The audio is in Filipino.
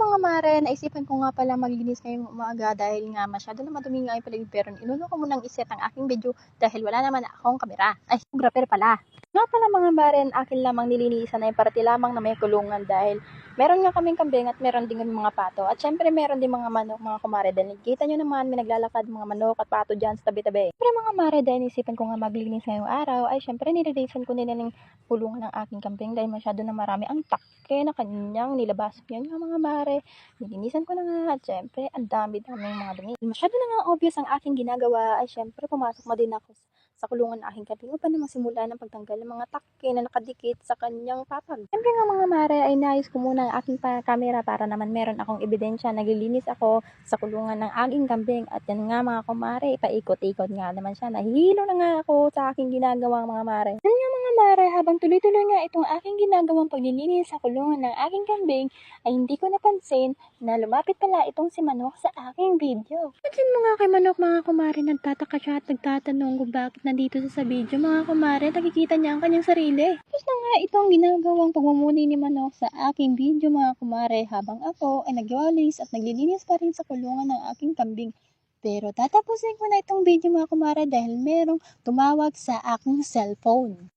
mga mare, naisipan ko nga pala maglinis ngayong umaga dahil nga masyado na madumi nga yung paligid pero inuno ko munang iset ang aking video dahil wala naman akong kamera. Ay, photographer pala. Nga pala mga mare, akin lamang nilinisan na yung parati lamang na may kulungan dahil meron nga kaming kambing at meron din kami mga pato. At syempre meron din mga manok mga kumare dahil kita nyo naman may naglalakad mga manok at pato dyan sa tabi-tabi. Pero mga mare, dahil isipan ko nga maglinis ngayong araw ay syempre nililisan ko nila ng kulungan ng aking kambing dahil masyado na marami ang takke na kanyang nilabas. Yan nga mga mare, nilinisan ko na nga at syempre ang dami-daming mga dumi. Masyado na nga obvious ang aking ginagawa ay syempre pumasok mo din ako sa kulungan ng aking kambing upang na masimula ng pagtanggal ng mga takke na nakadikit sa kanyang papag. Syempre nga mga mare ay nais ko muna ang aking camera para naman meron akong ebidensya. Naglilinis ako sa kulungan ng aking kambing at yan nga mga kumare, paikot-ikot nga naman siya. Nahihilo na nga ako sa aking ginagawang mga mare. Yan nga mga mare, habang tuloy-tuloy nga itong aking ginagawang paglilinis sa kulungan ng aking kambing ay hindi ko napansin na lumapit pala itong si Manok sa aking video. Pansin mo nga kay Manok mga kumare, nagtataka siya at nagtatanong kung bakit nandito sa video mga kumare, nakikita niya ang kanyang sarili. Tapos na nga itong ginagawang pagmumuni ni Manok sa aking video mga kumare habang ako ay nagwalis at naglilinis pa rin sa kulungan ng aking kambing. Pero tatapusin ko na itong video mga kumare dahil merong tumawag sa aking cellphone.